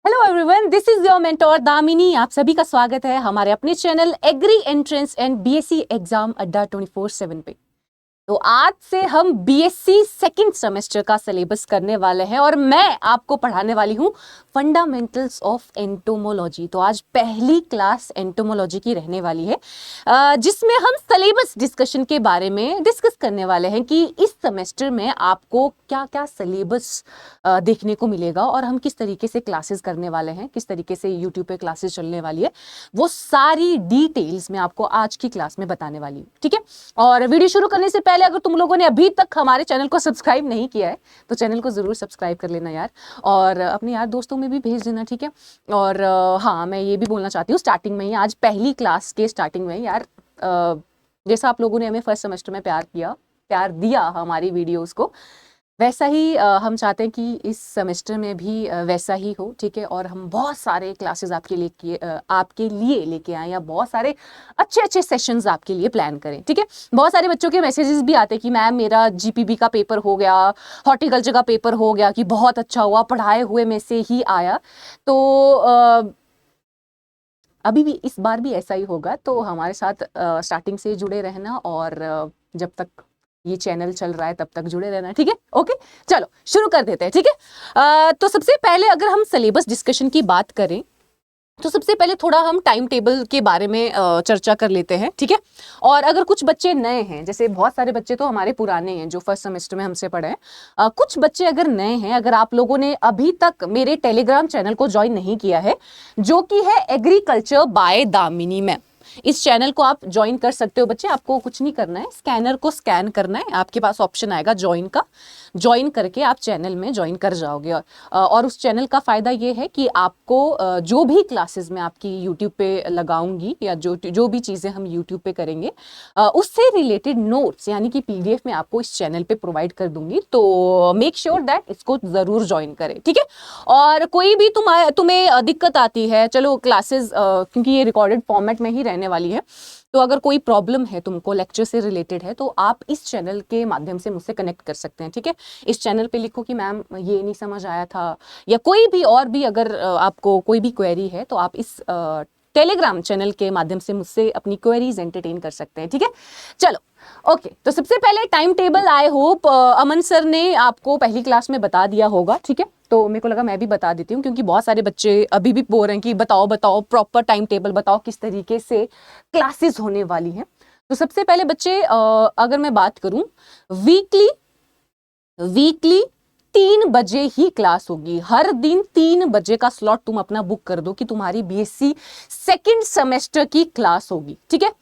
Hello everyone, this is your mentor Damini. आप सभी का स्वागत है हमारे अपने channel agri entrance and BSc exam Adda 24/7 पे। तो आज से हम बीएससी सेकंड सेमेस्टर का सिलेबस करने वाले हैं और मैं आपको पढ़ाने वाली हूँ फंडामेंटल्स ऑफ एंटोमोलॉजी। तो आज पहली क्लास एंटोमोलॉजी की रहने वाली है, जिसमें हम सिलेबस डिस्कशन के बारे में डिस्कस करने वाले हैं कि इस सेमेस्टर में आपको क्या क्या सिलेबस देखने को मिलेगा और हम किस तरीके से क्लासेस करने वाले हैं, किस तरीके से यूट्यूब पे क्लासेस चलने वाली है, वो सारी डिटेल्स मैं आपको आज की क्लास में बताने वाली हूँ। ठीक है, और वीडियो शुरू करने से पहले अगर तुम लोगों ने अभी तक हमारे चैनल को सब्सक्राइब नहीं किया है तो चैनल को जरूर सब्सक्राइब कर लेना यार, और अपने यार दोस्तों में भी भेज देना। ठीक है, और हाँ, मैं ये भी बोलना चाहती हूँ स्टार्टिंग में ही, आज पहली क्लास के स्टार्टिंग में यार, जैसा आप लोगों ने हमें फर्स्ट सेमेस्टर में प्यार दिया हमारी वीडियोस को, वैसा ही हम चाहते हैं कि इस सेमेस्टर में भी वैसा ही हो। ठीक है, और हम बहुत सारे क्लासेस आपके लिए लेके आए, या बहुत सारे अच्छे अच्छे सेशंस आपके लिए प्लान करें। ठीक है, बहुत सारे बच्चों के मैसेजेस भी आते हैं कि मैम मेरा जीपीबी का पेपर हो गया, हॉर्टिकल्चर का पेपर हो गया, कि बहुत अच्छा हुआ, पढ़ाए हुए में से ही आया। तो अभी भी इस बार भी ऐसा ही होगा, तो हमारे साथ स्टार्टिंग से जुड़े रहना, और जब तक ये चैनल चल रहा है तब तक जुड़े रहना। ठीक है, ओके, चलो शुरू कर देते हैं। ठीक है, तो सबसे पहले अगर हम सिलेबस डिस्कशन की बात करें तो सबसे पहले थोड़ा हम टाइम टेबल के बारे में चर्चा कर लेते हैं। ठीक है, और अगर कुछ बच्चे नए हैं, जैसे बहुत सारे बच्चे तो हमारे पुराने हैं जो फर्स्ट सेमेस्टर में हमसे पढ़े हैं, कुछ बच्चे अगर नए हैं, अगर आप लोगों ने अभी तक मेरे टेलीग्राम चैनल को ज्वाइन नहीं किया है, जो कि है एग्रीकल्चर बाय दामिनी मैम, इस चैनल को आप ज्वाइन कर सकते हो बच्चे। आपको कुछ नहीं करना है, स्कैनर को स्कैन करना है, आपके पास ऑप्शन आएगा ज्वाइन का, ज्वाइन करके आप चैनल में ज्वाइन कर जाओगे। और उस चैनल का फायदा ये है कि आपको जो भी क्लासेस मैं आपकी यूट्यूब पे लगाऊंगी, या जो भी चीजें हम यूट्यूब पे करेंगे, उससे रिलेटेड नोट्स यानी कि पीडीएफ में आपको इस चैनल पे प्रोवाइड कर दूंगी। तो मेक श्योर दैट इसको जरूर ज्वाइन करें। ठीक है, और कोई भी तुम्हें दिक्कत आती है, चलो क्लासेस क्योंकि ये रिकॉर्डेड फॉर्मेट में ही रहने वाली है, तो अगर कोई प्रॉब्लम है तुमको लेक्चर से रिलेटेड है, तो आप इस चैनल के माध्यम से मुझसे कनेक्ट कर सकते हैं। ठीक है, इस चैनल पे लिखो कि मैम ये नहीं समझ आया था, या कोई भी और भी अगर आपको कोई भी क्वेरी है, तो आप इस टेलीग्राम चैनल के माध्यम से मुझसे अपनी क्वेरीज एंटरटेन कर सकते हैं। ठीक है, चलो ओके, तो सबसे पहले time table I hope Aman sir ने आपको पहली क्लास में बता दिया होगा। ठीक है, तो मेरे को लगा मैं भी बता देती हूँ, क्योंकि बहुत सारे बच्चे अभी भी बोल रहे हैं कि बताओ प्रॉपर टाइम टेबल बताओ, किस तरीके से क्लासेस होने वाली हैं। तो सबसे पहले बच्चे, अगर मैं बात करूं, वीकली 3 बजे ही क्लास होगी। हर दिन 3 बजे का स्लॉट तुम अपना बुक कर दो कि तुम्हारी बीएससी सेकंड सेमेस्टर की क्लास होगी। ठीक है,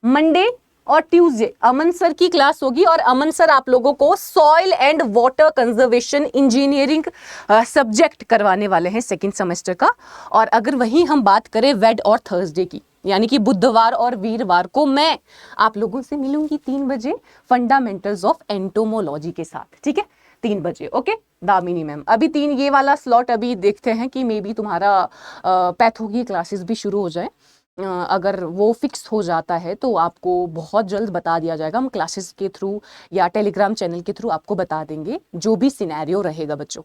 मंडे और ट्यूसडे अमन सर की क्लास होगी, और अमन सर आप लोगों को soil and water conservation engineering subject करवाने वाले हैं सेकंड सेमेस्टर का। और अगर वहीं हम बात करें वेड और थर्सडे की, यानी कि बुधवार और वीरवार को मैं आप लोगों से मिलूंगी 3 बजे फंडामेंटल्स ऑफ एंटोमोलॉजी के साथ। ठीक है, 3 बजे। ओके दामिनी मैम, अभी 3 ये वाला स्लॉट अभी देखते हैं कि मे बी तुम्हारा पैथो की क्लासेस भी शुरू हो जाए। अगर वो फिक्स हो जाता है तो आपको बहुत जल्द बता दिया जाएगा, हम क्लासेस के थ्रू या टेलीग्राम चैनल के थ्रू आपको बता देंगे जो भी सिनेरियो रहेगा बच्चों।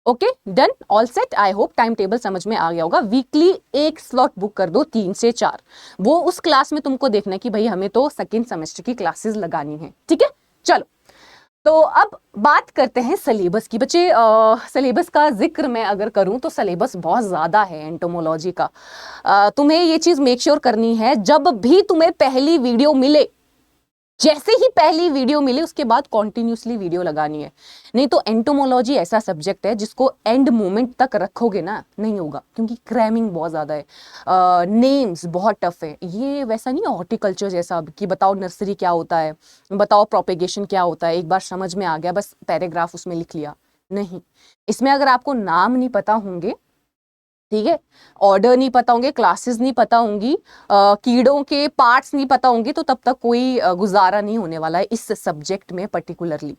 Okay done, all set. I hope time table समझ में आ गया होगा। वीकली एक स्लॉट बुक कर दो 3 से 4, वो उस क्लास में तुमको देखना है कि भाई हमें तो सेकेंड सेमेस्टर की क्लासेस लगानी है। ठीक है, चलो तो अब बात करते हैं सिलेबस की। बच्चे सिलेबस का जिक्र मैं अगर करूं तो सिलेबस बहुत ज़्यादा है एंटोमोलॉजी का। तुम्हें ये चीज़ मेक श्योर करनी है, जब भी तुम्हें पहली वीडियो मिले, जैसे ही पहली वीडियो मिले उसके बाद कॉन्टिन्यूसली वीडियो लगानी है। नहीं तो एंटोमोलॉजी ऐसा सब्जेक्ट है जिसको एंड मोमेंट तक रखोगे ना, नहीं होगा, क्योंकि क्रैमिंग बहुत ज़्यादा है, नेम्स बहुत टफ है। ये वैसा नहीं है हॉर्टिकल्चर जैसा कि बताओ नर्सरी क्या होता है, बताओ प्रोपेगेशन क्या होता है, एक बार समझ में आ गया बस पैराग्राफ उसमें लिख लिया। नहीं, इसमें अगर आपको नाम नहीं पता होंगे, ठीक है, ऑर्डर नहीं पता होंगे, क्लासेस नहीं पता होंगी, कीड़ों के पार्ट्स नहीं पता होंगे, तो तब तक कोई गुजारा नहीं होने वाला है इस सब्जेक्ट में पर्टिकुलरली।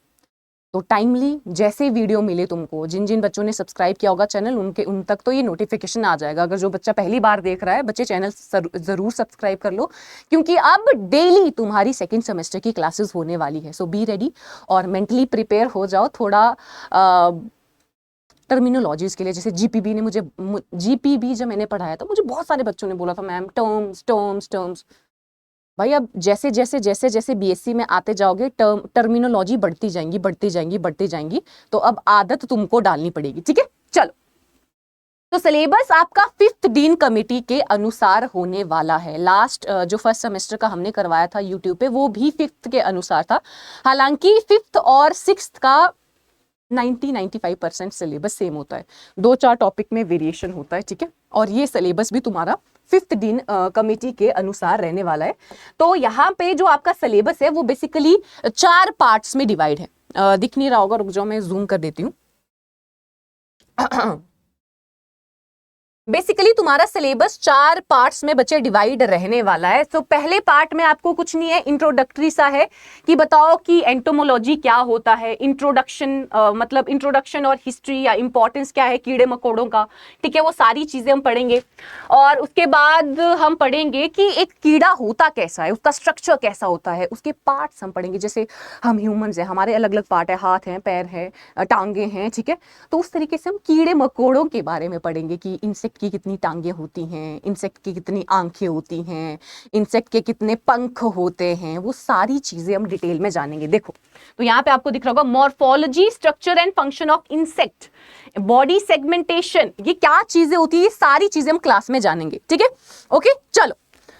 तो टाइमली जैसे वीडियो मिले तुमको, जिन जिन बच्चों ने सब्सक्राइब किया होगा चैनल, उन तक तो ये नोटिफिकेशन आ जाएगा। अगर जो बच्चा पहली बार देख रहा है, बच्चे चैनल जरूर सब्सक्राइब कर लो, क्योंकि अब डेली तुम्हारी सेकेंड सेमेस्टर की क्लासेस होने वाली है। सो बी रेडी और मेंटली प्रिपेयर हो जाओ। थोड़ा टर्मिनोलॉजीज के लिए, जैसे जीपीबी ने जीपीबी जब मैंने पढ़ाया था मुझे बहुत सारे बच्चों ने बोला था मैम टर्म्स टर्म्स टर्म्स। भाई अब जैसे जैसे जैसे जैसे बीएससी में आते जाओगे टर्मिनोलॉजी बढ़ती जाएंगी बढ़ती जाएंगी बढ़ती जाएंगी, तो अब आदत तुमको डालनी पड़ेगी, ठीक है। चलो, तो सिलेबस आपका 5th डीन कमेटी के अनुसार होने वाला है। लास्ट जो फर्स्ट सेमेस्टर का हमने करवाया था यूट्यूब पे वो भी 5th के अनुसार था। हालांकि 5th और 6th का 90-95% सिलेबस सेम होता है, 2-4 टॉपिक में वेरिएशन होता है, ठीक है। और ये सिलेबस भी तुम्हारा 5th डीन कमेटी के अनुसार रहने वाला है। तो यहाँ पे जो आपका सिलेबस है वो बेसिकली 4 पार्ट्स में डिवाइड है। दिख नहीं रहा होगा, रुक जाओ मैं जूम कर देती हूँ। बेसिकली तुम्हारा सिलेबस 4 पार्ट्स में बच्चे डिवाइड रहने वाला है। तो पहले पार्ट में आपको कुछ नहीं है, इंट्रोडक्टरी सा है कि बताओ कि एंटोमोलॉजी क्या होता है, इंट्रोडक्शन मतलब इंट्रोडक्शन और हिस्ट्री या इंपॉर्टेंस क्या है कीड़े मकोड़ों का, ठीक है, वो सारी चीजें हम पढ़ेंगे। और उसके बाद हम पढ़ेंगे कि एक कीड़ा होता कैसा है, उसका स्ट्रक्चर कैसा होता है, उसके पार्ट्स हम पढ़ेंगे। जैसे हम ह्यूमंस हैं, हमारे अलग अलग पार्ट है, हाथ हैं, पैर हैं, टांगे हैं, ठीक है। तो उस तरीके से हम कीड़े मकोड़ों के बारे में पढ़ेंगे कि इंसेक्ट की कितनी टांगे होती हैं, इंसेक्ट की कितनी आंखें होती हैं, इंसेक्ट के कितने पंख होते हैं, वो सारी चीजें हम डिटेल में जानेंगे। देखो, तो यहाँ पे आपको दिख रहा होगा morphology, structure and function of insect, body segmentation, ये क्या चीजें होती है, ये सारी चीजें हम क्लास में जानेंगे, ठीक है। ओके, चलो,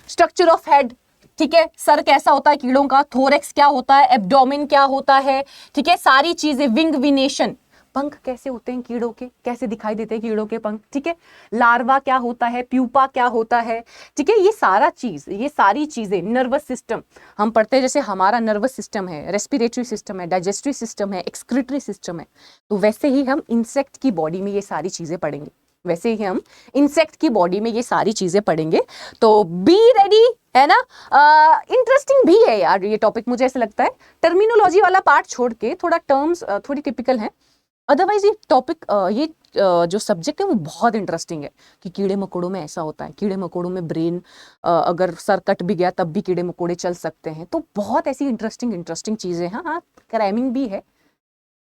स्ट्रक्चर ऑफ हेड, ठीक है, सर कैसा होता है कीड़ों का, थोरेक्स क्या होता है, एब्डोमेन क्या होता है, ठीक है, सारी चीजें, विंग विनेशन, पंख कैसे होते हैं कीड़ों के, कैसे दिखाई देते हैं कीड़ों के पंख, ठीक है, लार्वा क्या होता है, प्यूपा क्या होता है, ठीक है, ये सारी चीजें, नर्वस सिस्टम हम पढ़ते हैं, जैसे हमारा नर्वस सिस्टम है, रेस्पिरेटरी सिस्टम है, डाइजेस्टिव सिस्टम है, एक्सक्रीटरी सिस्टम है, तो वैसे ही हम इंसेक्ट की बॉडी में ये सारी चीजें पढ़ेंगे, वैसे ही हम इंसेक्ट की बॉडी में ये सारी चीजें पढ़ेंगे। तो बी रेडी, है ना। इंटरेस्टिंग भी है यार ये टॉपिक, मुझे ऐसा लगता है टर्मिनोलॉजी वाला पार्ट छोड़ के थोड़ा टर्म्स थोड़ी टिपिकल है, अदरवाइज ये टॉपिक जो सब्जेक्ट है वो बहुत इंटरेस्टिंग है कि कीड़े मकोड़ों में ऐसा होता है, कीड़े मकोड़ों में ब्रेन अगर सर कट भी गया तब भी कीड़े मकोड़े चल सकते हैं, तो बहुत ऐसी इंटरेस्टिंग चीजें हैं। हाँ, क्राइमिंग भी है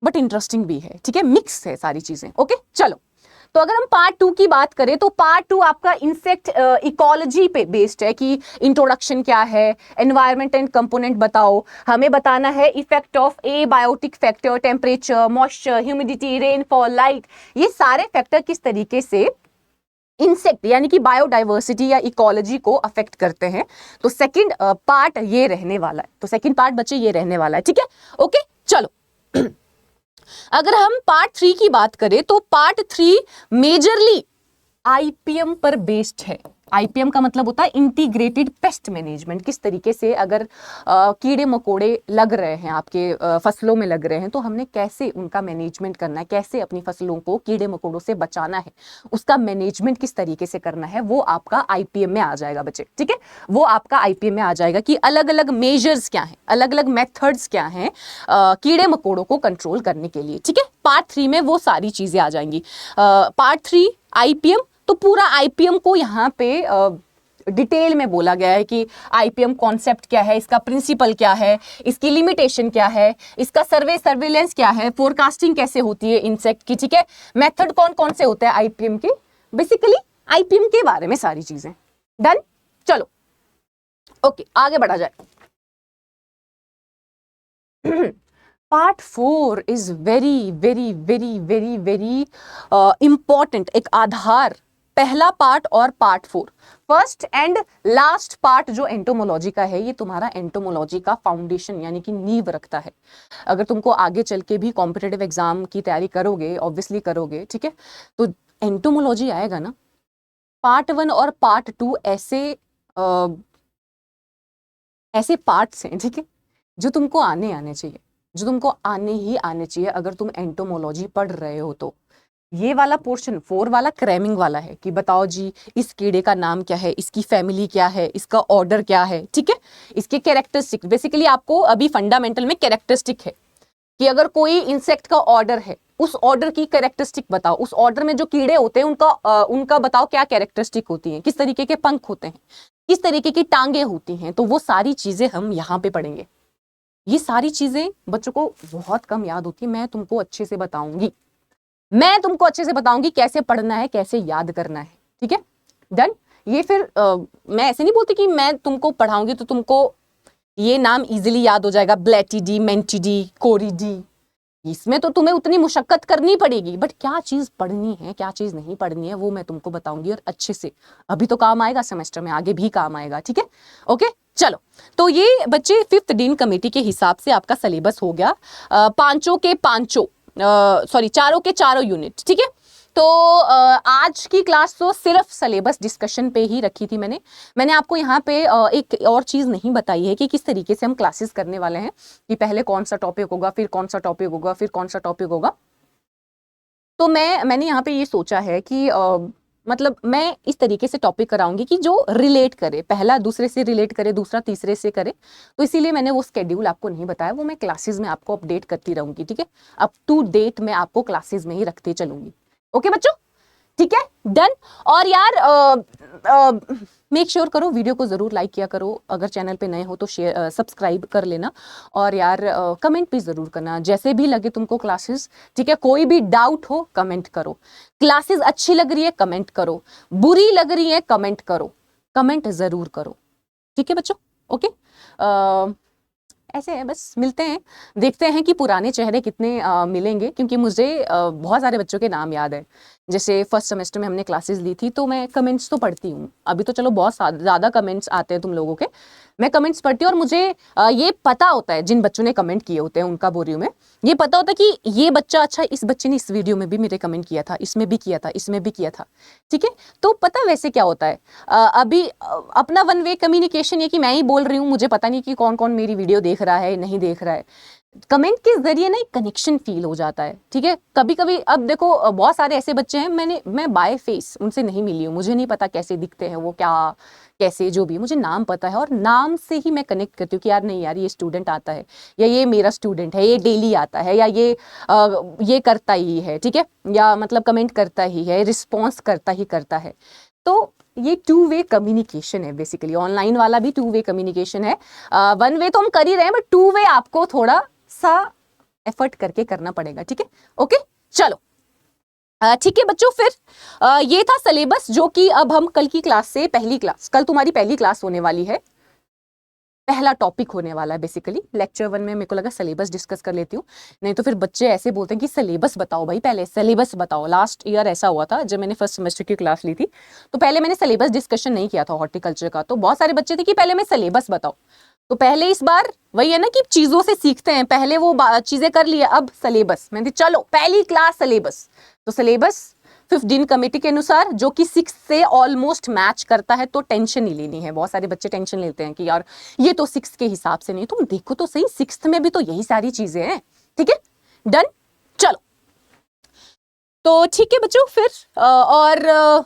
बट इंटरेस्टिंग भी है, ठीक है, मिक्स है सारी चीजें। ओके, चलो, तो अगर हम पार्ट 2 की बात करें तो पार्ट 2 आपका इंसेक्ट इकोलॉजी पे बेस्ड है कि इंट्रोडक्शन क्या है, एनवायरनमेंट एंड कंपोनेंट बताओ, हमें बताना है effect of abiotic factor, temperature, moisture, humidity, rainfall, light, ये सारे फैक्टर किस तरीके से इंसेक्ट यानी कि बायोडाइवर्सिटी या इकोलॉजी को अफेक्ट करते हैं। तो सेकंड पार्ट ये रहने वाला है, तो सेकंड पार्ट बच्चे ये रहने वाला है, ठीक है। ओके, चलो, अगर हम पार्ट 3 की बात करें तो पार्ट 3 मेजरली आईपीएम पर बेस्ड है। आईपीएम का मतलब होता है इंटीग्रेटेड पेस्ट मैनेजमेंट, किस तरीके से अगर कीड़े मकोड़े लग रहे हैं आपके फसलों में लग रहे हैं तो हमने कैसे उनका मैनेजमेंट करना है, कैसे अपनी फसलों को कीड़े मकोड़ों से बचाना है, उसका मैनेजमेंट किस तरीके से करना है, वो आपका आईपीएम में आ जाएगा बच्चे, ठीक है, वो आपका आईपीएम में आ जाएगा कि अलग अलग मेजर्स क्या हैं, अलग अलग मेथड्स क्या हैं कीड़े मकोड़ों को कंट्रोल करने के लिए, ठीक है। पार्ट 3 में वो सारी चीजें आ जाएंगी। पार्ट 3 आईपीएम, तो पूरा आईपीएम को यहाँ पे डिटेल में बोला गया है कि आईपीएम कॉन्सेप्ट क्या है, इसका प्रिंसिपल क्या है, इसकी लिमिटेशन क्या है, इसका सर्वेलेंस क्या है, फोरकास्टिंग कैसे होती है इंसेक्ट की, ठीक है, मेथड कौन कौन से होते हैं आईपीएम के, बेसिकली आईपीएम के बारे में सारी चीजें। डन, चलो, ओके, आगे बढ़ा जाए। Part 4 is very very very very very important, एक आधार, पहला पार्ट और part 4, first and last part जो एंटोमोलॉजी का है, ये तुम्हारा एंटोमोलॉजी का फाउंडेशन यानी कि नींव रखता है। अगर तुमको आगे चल के भी कॉम्पिटिटिव एग्जाम की तैयारी करोगे, ऑब्वियसली करोगे, ठीक है, तो एंटोमोलॉजी आएगा ना। पार्ट 1 और पार्ट 2 ऐसे पार्ट्स हैं, ठीक है, जो तुमको आने चाहिए, जो तुमको आने चाहिए अगर तुम एंटोमोलॉजी पढ़ रहे हो। तो ये वाला पोर्शन 4 वाला क्रैमिंग वाला है कि बताओ जी इस कीड़े का नाम क्या है, इसकी फैमिली क्या है, इसका ऑर्डर क्या है, ठीक है, इसके कैरेक्टरिस्टिक, बेसिकली आपको अभी फंडामेंटल में कैरेक्टरिस्टिक है कि अगर कोई इंसेक्ट का ऑर्डर है, उस ऑर्डर की कैरेक्टरिस्टिक बताओ, उस ऑर्डर में जो कीड़े होते हैं उनका बताओ क्या कैरेक्टरिस्टिक होती हैं, किस तरीके के पंख होते हैं, किस तरीके की टांगे होती हैं, तो वो सारी चीजें हम यहाँ पे पढ़ेंगे। ये सारी चीजें बच्चों को बहुत कम याद होती है, मैं तुमको अच्छे से बताऊंगी। मैं तुमको अच्छे से बताऊंगी कैसे पढ़ना है, कैसे याद करना है, ठीक है, डन। ये फिर मैं ऐसे नहीं बोलती कि मैं तुमको पढ़ाऊंगी तो तुमको ये नाम इजीली याद हो जाएगा, ब्लेटिडी, मेंटिडी, कोरिडी। इसमें तो तुम्हें उतनी मुशक्कत करनी पड़ेगी, बट क्या चीज पढ़नी है, क्या चीज नहीं पढ़नी है, वो मैं तुमको बताऊंगी और अच्छे से। अभी तो काम आएगा, सेमेस्टर में आगे भी काम आएगा, ठीक है, ओके। चलो, तो ये बच्चे 5th डीन कमेटी के हिसाब से आपका सिलेबस हो गया, पांचों के पांचों, सॉरी चारों के चारों यूनिट, ठीक है। तो आज की क्लास तो सिर्फ सिलेबस डिस्कशन पे ही रखी थी मैंने आपको यहाँ पे एक और चीज़ नहीं बताई है कि किस तरीके से हम क्लासेस करने वाले हैं, कि पहले कौन सा टॉपिक होगा, फिर कौन सा टॉपिक होगा, फिर कौन सा टॉपिक होगा। तो मैंने यहाँ पे ये सोचा है कि मतलब मैं इस तरीके से टॉपिक कराऊंगी कि जो रिलेट करे, पहला दूसरे से रिलेट करे, दूसरा तीसरे से करे। तो इसीलिए मैंने वो स्केड्यूल आपको नहीं बताया, वो मैं क्लासेस में आपको अपडेट करती रहूंगी, ठीक है। अप टू डेट मैं आपको क्लासेस में ही रखती चलूंगी, ओके बच्चों, ठीक है, डन। और यार मेक श्योर करो वीडियो को जरूर लाइक किया करो, अगर चैनल पे नए हो तो शेयर सब्सक्राइब कर लेना, और यार कमेंट भी जरूर करना जैसे भी लगे तुमको क्लासेस, ठीक है। कोई भी डाउट हो कमेंट करो, क्लासेस अच्छी लग रही है कमेंट करो, बुरी लग रही है कमेंट करो, कमेंट जरूर करो, ठीक है बच्चों, ओके। ऐसे है, बस मिलते हैं, देखते हैं कि पुराने चेहरे कितने मिलेंगे, क्योंकि मुझे बहुत सारे बच्चों के नाम याद है। जैसे फर्स्ट सेमेस्टर में हमने क्लासेस ली थी तो मैं कमेंट्स तो पढ़ती हूँ, अभी तो चलो बहुत ज़्यादा कमेंट्स आते हैं तुम लोगों के, मैं कमेंट्स पढ़ती हूँ और मुझे ये पता होता है, जिन बच्चों ने कमेंट किए होते हैं उनका बोरियो में ये पता होता है कि ये बच्चा, अच्छा इस बच्चे ने इस वीडियो में भी मेरे कमेंट किया था, इसमें भी किया था, इसमें भी किया था, ठीक है। तो पता वैसे क्या होता है, अभी अपना वन वे कम्युनिकेशन, ये कि मैं ही बोल रही हूँ, मुझे पता नहीं कि कौन कौन मेरी वीडियो देख रहा है नहीं देख रहा है, कमेंट के जरिए ना एक कनेक्शन फील हो जाता है, ठीक है। कभी कभी अब देखो बहुत सारे ऐसे बच्चे हैं, मैं बाय फेस उनसे नहीं मिली हूँ, मुझे नहीं पता कैसे दिखते हैं वो, क्या कैसे जो भी, मुझे नाम पता है और नाम से ही मैं कनेक्ट करती हूँ कि यार नहीं यार ये स्टूडेंट आता है, या ये मेरा स्टूडेंट है, ये डेली आता है, या ये करता ही है, ठीक है, या मतलब कमेंट करता ही है, रिस्पॉन्स करता ही करता है। तो ये टू वे कम्युनिकेशन है, बेसिकली ऑनलाइन वाला भी टू वे कम्युनिकेशन है। वन वे तो हम कर ही रहे हैं, बट टू वे आपको थोड़ा सा एफर्ट करके करना पड़ेगा, ठीक है, ओके। चलो ठीक है बच्चों, फिर ये था सिलेबस, जो कि अब हम कल की क्लास से, पहली क्लास, कल तुम्हारी पहली क्लास होने वाली है, पहला टॉपिक होने वाला है बेसिकली। लेक्चर 1 में मेरे को लगा सिलेबस डिस्कस कर लेती हूँ, नहीं तो फिर बच्चे ऐसे बोलते हैं कि सिलेबस बताओ भाई, पहले सिलेबस बताओ। लास्ट ईयर ऐसा हुआ था जब मैंने फर्स्ट सेमेस्टर की क्लास ली थी, तो पहले मैंने सिलेबस डिस्कशन नहीं किया था हॉर्टिकल्चर का, तो बहुत सारे बच्चे थे कि पहले मैं सिलेबस बताओ। तो पहले इस बार वही है ना कि चीजों से सीखते हैं, पहले वो चीजें कर ली, अब सिलेबस। मैंने चलो पहली क्लास सिलेबस, तो सिलेबस 5th डीन कमेटी के अनुसार, जो कि 6 से ऑलमोस्ट मैच करता है, तो टेंशन नहीं लेनी है। बहुत सारे बच्चे टेंशन लेते हैं कि यार ये तो 6 के हिसाब से नहीं, तुम देखो तो सही 6th में भी तो यही सारी चीजें हैं, ठीक है, डन। चलो तो ठीक है बच्चों, फिर और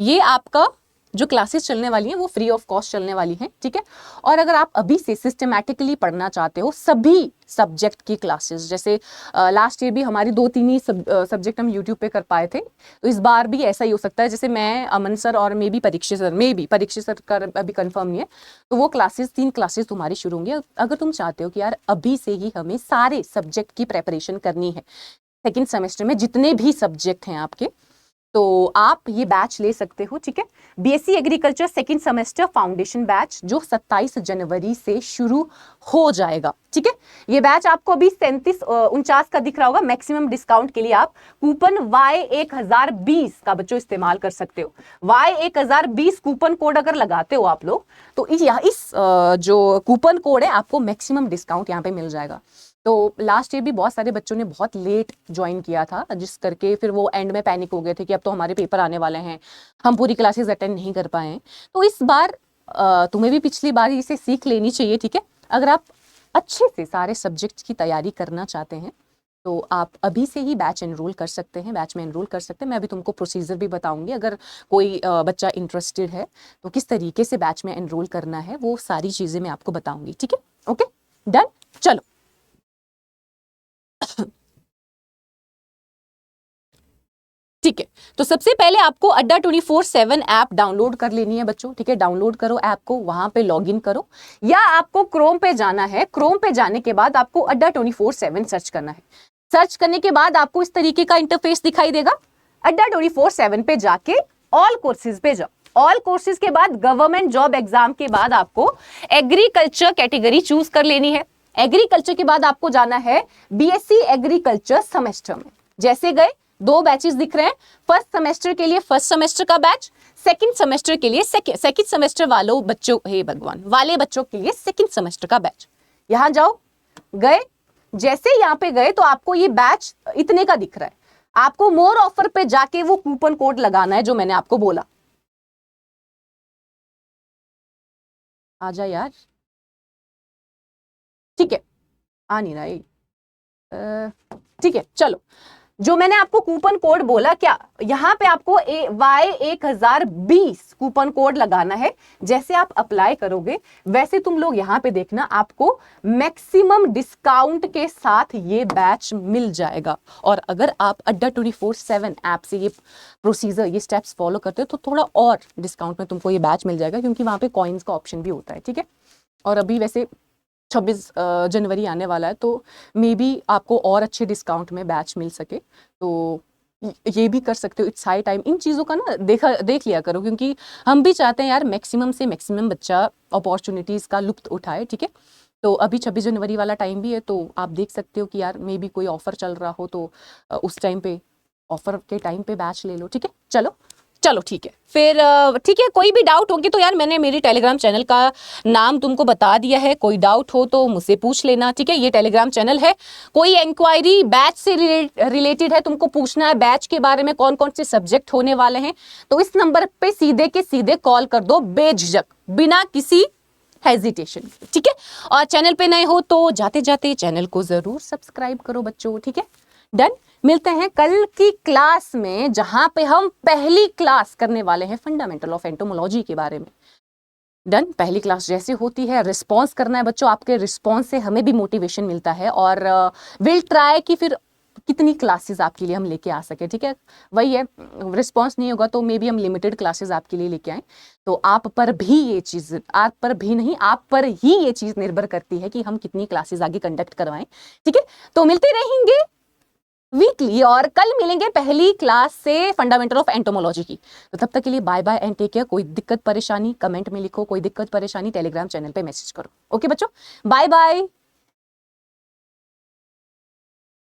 ये आपका जो क्लासेस चलने वाली हैं वो फ्री ऑफ कॉस्ट चलने वाली हैं, ठीक है। और अगर आप अभी से सिस्टमैटिकली पढ़ना चाहते हो सभी सब्जेक्ट की क्लासेस, जैसे लास्ट ईयर भी हमारी 2-3 ही सब्जेक्ट हम यूट्यूब पे कर पाए थे, तो इस बार भी ऐसा ही हो सकता है। जैसे मैं, अमन सर और मे बी परीक्षित सर का अभी कंफर्म नहीं है, तो वो क्लासेस 3 क्लासेस तुम्हारी शुरू होंगी। अगर तुम चाहते हो कि यार अभी से ही हमें सारे सब्जेक्ट की प्रेपरेशन करनी है, सेकेंड सेमेस्टर में जितने भी सब्जेक्ट हैं आपके, तो आप ये बैच ले सकते हो, ठीक है। BSc agriculture second semester foundation batch, जो 27 जनवरी से शुरू हो जाएगा, ठीक है। ये बैच आपको अभी 3749 का दिख रहा होगा। मैक्सिमम डिस्काउंट के लिए आप कूपन Y1020 का बच्चों इस्तेमाल कर सकते हो। Y1020 कूपन कोड अगर लगाते हो आप लोग, तो इस जो कूपन कोड है आपको मैक्सिमम डिस्काउंट यहाँ पे मिल जाएगा। तो लास्ट ईयर भी बहुत सारे बच्चों ने बहुत लेट ज्वाइन किया था, जिस करके फिर वो एंड में पैनिक हो गए थे कि अब तो हमारे पेपर आने वाले हैं, हम पूरी क्लासेस अटेंड नहीं कर पाए हैं। तो इस बार तुम्हें भी पिछली बार इसे सीख लेनी चाहिए, ठीक है। अगर आप अच्छे से सारे सब्जेक्ट्स की तैयारी करना चाहते हैं तो आप अभी से ही बैच एनरोल कर सकते हैं, बैच में एनरोल कर सकते हैं। मैं अभी तुमको प्रोसीजर भी बताऊंगी, अगर कोई बच्चा इंटरेस्टेड है तो किस तरीके से बैच में एनरोल करना है, वो सारी चीज़ें मैं आपको बताऊंगी, ठीक है, ओके, डन। चलो ठीक है, तो सबसे पहले आपको अड्डा 24/7 ऐप डाउनलोड कर लेनी है बच्चों, ठीक है। डाउनलोड करो ऐप को, वहां पे लॉगिन करो, या आपको क्रोम पे जाना है, क्रोम पे जाने के बाद आपको अड्डा 24/7 सर्च करना है। सर्च करने के बाद आपको इस तरीके का इंटरफेस दिखाई देगा। अड्डा 24/7 पे जाके ऑल कोर्सेज पे जाओ। ऑल कोर्सेज के बाद गवर्नमेंट जॉब एग्जाम के बाद आपको एग्रीकल्चर कैटेगरी चूज कर लेनी है। एग्रीकल्चर के बाद आपको जाना है बीएससी एग्रीकल्चर सेमेस्टर में। जैसे गए 2 बैचेस दिख रहे हैं, फर्स्ट सेमेस्टर के लिए फर्स्ट सेमेस्टर का बैच, सेकंड सेमेस्टर के लिए सेकंड सेमेस्टर वालों बच्चों, हे भगवान, वाले बच्चों के लिए सेकंड सेमेस्टर का बैच। यहां जाओ, गए, जैसे यहां पे गए तो आपको ये बैच इतने का दिख रहा है। आपको मोर ऑफर पे जाके वो कूपन कोड लगाना है जो मैंने आपको बोला। आजा यार, ठीक है, आ नहीं रहा, ठीक है, चलो। जो मैंने आपको कूपन कोड बोला, क्या यहां पे आपको Y1020 कूपन कोड लगाना है। जैसे आप अप्लाई करोगे वैसे तुम लोग यहां पे देखना, आपको मैक्सिमम डिस्काउंट के साथ ये बैच मिल जाएगा। और अगर आप अड्डा 24/7 ऐप से ये प्रोसीजर, ये स्टेप्स फॉलो करते हो तो थोड़ा और डिस्काउंट में तुमको ये बैच मिल जाएगा, क्योंकि वहां पे कॉइन्स का ऑप्शन भी होता है, ठीक है। और अभी वैसे 26 जनवरी आने वाला है, तो मे बी आपको और अच्छे डिस्काउंट में बैच मिल सके, तो ये भी कर सकते हो। इट्स हाई टाइम इन चीज़ों का ना देख लिया करो, क्योंकि हम भी चाहते हैं यार मैक्सिमम से मैक्सिमम बच्चा अपॉर्चुनिटीज़ का लुत्फ उठाए, ठीक है। तो अभी 26 जनवरी वाला टाइम भी है, तो आप देख सकते हो कि यार मे बी कोई ऑफर चल रहा हो तो उस टाइम पे, ऑफर के टाइम पे बैच ले लो, ठीक है। चलो ठीक है, फिर ठीक है। कोई भी डाउट होगी तो यार मैंने मेरी टेलीग्राम चैनल का नाम तुमको बता दिया है, कोई डाउट हो तो मुझसे पूछ लेना, ठीक है। ये टेलीग्राम चैनल है। कोई इंक्वायरी बैच से रिलेटेड है, तुमको पूछना है बैच के बारे में, कौन कौन से सब्जेक्ट होने वाले हैं, तो इस नंबर पे सीधे के सीधे कॉल कर दो, बेझिझक, बिना किसी हेजिटेशन, ठीक है। और चैनल पे नए हो तो जाते जाते चैनल को जरूर सब्सक्राइब करो बच्चों, ठीक है। डन। मिलते हैं कल की क्लास में, जहां पे हम पहली क्लास करने वाले हैं फंडामेंटल ऑफ एंटोमोलॉजी के बारे में। डन। पहली क्लास जैसे होती है रिस्पॉन्स करना है बच्चों, आपके रिस्पॉन्स से हमें भी मोटिवेशन मिलता है, और विल ट्राई कि फिर कितनी क्लासेस आपके लिए हम लेके आ सके, ठीक है। वही है, रिस्पॉन्स नहीं होगा तो मे बी हम लिमिटेड क्लासेस आपके लिए लेके आए। तो आप पर भी ये चीज़, आप पर भी नहीं, आप पर ही ये चीज़ निर्भर करती है कि हम कितनी क्लासेस आगे कंडक्ट करवाएं, ठीक है। तो मिलते रहेंगे वीकली, और कल मिलेंगे पहली क्लास से फंडामेंटल ऑफ एंटोमोलॉजी की। तो तब तक के लिए bye bye and take care. कोई दिक्कत परेशानी कमेंट में लिखो, कोई दिक्कत परेशानी टेलीग्राम चैनल पे मैसेज करो। ओके बच्चों, बाय बाय।